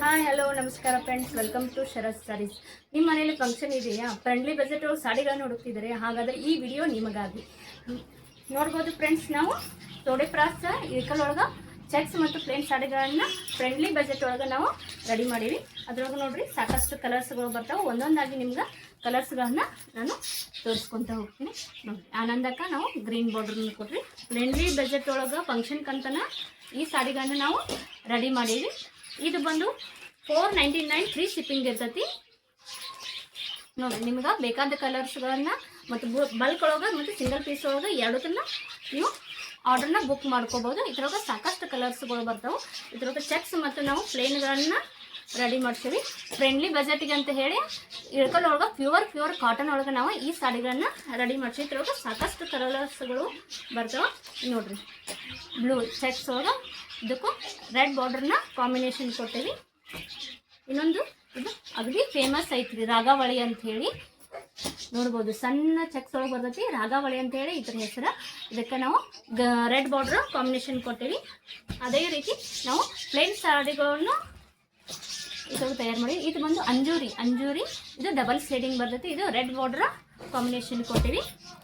Hi hello ನಮಸ್ಕಾರ friends, welcome to ಶರತ್ ಸಾರೀಸ್. ನಿಮ್ಮ ಮನೇಲಿ ಫಂಕ್ಷನ್ ಇದೆಯಾ? ಫ್ರೆಂಡ್ಲಿ ಬಜೆಟ್ ಒಳಗೆ ಸಾಡಿಗಳನ್ನು ಹುಡುಕ್ತಿದ್ದಾರೆ, ಹಾಗಾದರೆ ಈ ವಿಡಿಯೋ ನಿಮಗಾಗಿ. ನೋಡ್ಬೋದು ಫ್ರೆಂಡ್ಸ್, ನಾವು ತೋಡೆ ಪ್ರಾಸ ಇಳ್ಕಲ್ ಒಳಗೆ ಚೆಕ್ಸ್ ಮತ್ತು ಪ್ಲೇನ್ ಸಾಡಿಗಳನ್ನು ಫ್ರೆಂಡ್ಲಿ ಬಜೆಟ್ ಒಳಗೆ ನಾವು ರೆಡಿ ಮಾಡೀವಿ. ಅದ್ರೊಳಗೆ ನೋಡ್ರಿ ಸಾಕಷ್ಟು ಕಲರ್ಸ್ಗಳು ಬರ್ತಾವೆ. ಒಂದೊಂದಾಗಿ ನಿಮ್ಗೆ ಕಲರ್ಸ್ಗಳನ್ನ ನಾನು ತೋರಿಸ್ಕೊತ ಹೋಗ್ತೀನಿ ನೋಡಿ. ಆನಂದಕ್ಕೆ ನಾವು ಗ್ರೀನ್ ಬಾರ್ಡ್ರನ್ನ ಕೊಟ್ರಿ. ಫ್ರೆಂಡ್ಲಿ ಬಜೆಟ್ ಒಳಗೆ ಫಂಕ್ಷನ್ಕಂತನ ಈ ಸಾಡಿಗಳನ್ನ ನಾವು ರೆಡಿ ಮಾಡೀವಿ. ಇದು ಬಂದು $499 ಫ್ರೀ ಶಿಪ್ಪಿಂಗ್ ಇರ್ತೈತಿ ನೋಡಿ. ನಿಮ್ಗೆ ಬೇಕಾದ ಕಲರ್ಸ್ಗಳನ್ನ ಮತ್ತು ಬಲ್ಕ್ ಒಳಗೆ ಮತ್ತು ಸಿಂಗಲ್ ಪೀಸ್ ಒಳಗೆ ಎರಡನ್ನ ನೀವು ಆರ್ಡ್ರನ್ನ ಬುಕ್ ಮಾಡ್ಕೋಬೋದು. ಇದ್ರೊಳಗೆ ಸಾಕಷ್ಟು ಕಲರ್ಸ್ಗಳು ಬರ್ತಾವೆ. ಇದ್ರೊಳಗೆ ಚೆಕ್ಸ್ ಮತ್ತು ನಾವು ಪ್ಲೇನ್ಗಳನ್ನ ರೆಡಿ ಮಾಡ್ತೀವಿ ಫ್ರೆಂಡ್ಲಿ ಬಜೆಟಿಗೆ ಅಂತ ಹೇಳಿ. ಇಳ್ಕಲ್ ಒಳಗೆ ಪ್ಯೂರ್ ಕಾಟನ್ ಒಳಗೆ ನಾವು ಈ ಸಾಡಿಗಳನ್ನ ರೆಡಿ ಮಾಡ್ತೀವಿ. ಇದ್ರೊಳಗೆ ಸಾಕಷ್ಟು ಕಲರ್ಸ್ಗಳು ಬರ್ತಾವೆ ನೋಡ್ರಿ. ಬ್ಲೂ ಚೆಕ್ಸ್ ಒಳಗೆ ಇದಕ್ಕೂ ರೆಡ್ ಬಾರ್ಡರ್ನ ಕಾಂಬಿನೇಷನ್ ಕೊಟ್ಟೇವಿ. ಇನ್ನೊಂದು ಇದು ಅಗದಿ ಫೇಮಸ್ ಐತ್ರಿ, ರಾಗಾವಳಿ ಅಂತ ಹೇಳಿ ನೋಡ್ಬೋದು. ಸಣ್ಣ ಚೆಕ್ಸ್ ಒಳಗೆ ಬರ್ತೈತಿ, ರಾಗಾವಳಿ ಅಂತ ಹೇಳಿ ಇದ್ರ ಹೆಸರು. ಇದಕ್ಕೆ ನಾವು ರೆಡ್ ಬಾರ್ಡರ್ ಕಾಂಬಿನೇಷನ್ ಕೊಟ್ಟೇವಿ. ಅದೇ ರೀತಿ ನಾವು ಪ್ಲೇನ್ ಸಾಡಿಗಳನ್ನು ಇದ್ರೊಳಗೆ ತಯಾರು ಮಾಡಿ. ಇದು ಬಂದು ಅಂಜೂರಿ ಇದು ಡಬಲ್ ಶೇಡಿಂಗ್ ಬರ್ತೈತಿ. ಇದು ರೆಡ್ ಬಾರ್ಡರ್ ಕಾಂಬಿನೇಷನ್ ಕೊಟ್ಟೇವಿ.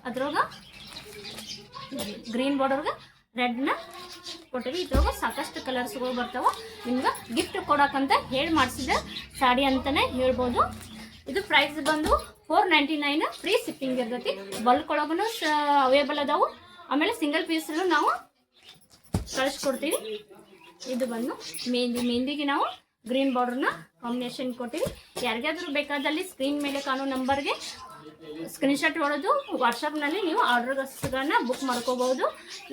ಅದ್ರೊಳಗೆ ಗ್ರೀನ್ ಬಾರ್ಡರ್ಗೆ ರೆಡ್ನ ಕೊಟ್ಟಿವಿ. ಇದ್ರೊಳಗೆ ಸಾಕಷ್ಟು ಕಲರ್ಸ್ಗಳು ಬರ್ತಾವೆ. ನಿಮ್ಗೆ ಗಿಫ್ಟ್ ಕೊಡೋಕ್ಕಂತ ಹೇಳಿ ಮಾಡಿಸಿದ ಸಾಡಿ ಅಂತಲೇ ಹೇಳ್ಬೋದು. ಇದು ಪ್ರೈಸ್ ಬಂದು $499 ಫ್ರೀ ಶಿಪ್ಪಿಂಗ್ ಇರ್ತೈತಿ. ಬಲ್ಕ್ ಒಳಗೂ ಅವೈಲೇಬಲ್ ಅದಾವು. ಆಮೇಲೆ ಸಿಂಗಲ್ ಪೀಸಲ್ಲೂ ನಾವು ಕಳಿಸ್ಕೊಡ್ತೀವಿ. ಇದು ಬಂದು ಮೆಹಂದಿಗೆ ನಾವು ಗ್ರೀನ್ ಬಾರ್ಡರ್ನ ಕಾಂಬಿನೇಷನ್ ಕೊಟ್ಟಿವಿ. ಯಾರಿಗಾದ್ರೂ ಬೇಕಾದಲ್ಲಿ ಸ್ಕ್ರೀನ್ ಮೇಲೆ ಕಾಣೋ ನಂಬರ್ಗೆ ಸ್ಕ್ರೀನ್ಶಾಟ್ ಹೊಡೆದು ವಾಟ್ಸಪ್ನಲ್ಲಿ ನೀವು ಆರ್ಡರ್ಸ್ಗಳನ್ನ ಬುಕ್ ಮಾಡ್ಕೋಬಹುದು.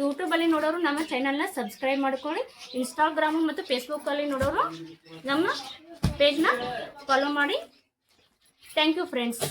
ಯೂಟ್ಯೂಬಲ್ಲಿ ನೋಡೋರು ನಮ್ಮ ಚಾನಲ್ನ ಸಬ್ಸ್ಕ್ರೈಬ್ ಮಾಡ್ಕೊಳ್ಳಿ. ಇನ್ಸ್ಟಾಗ್ರಾಮು ಮತ್ತು ಫೇಸ್ಬುಕ್ಕಲ್ಲಿ ನೋಡೋರು ನಮ್ಮ ಪೇಜ್ನ ಫಾಲೋ ಮಾಡಿ. Thank you friends.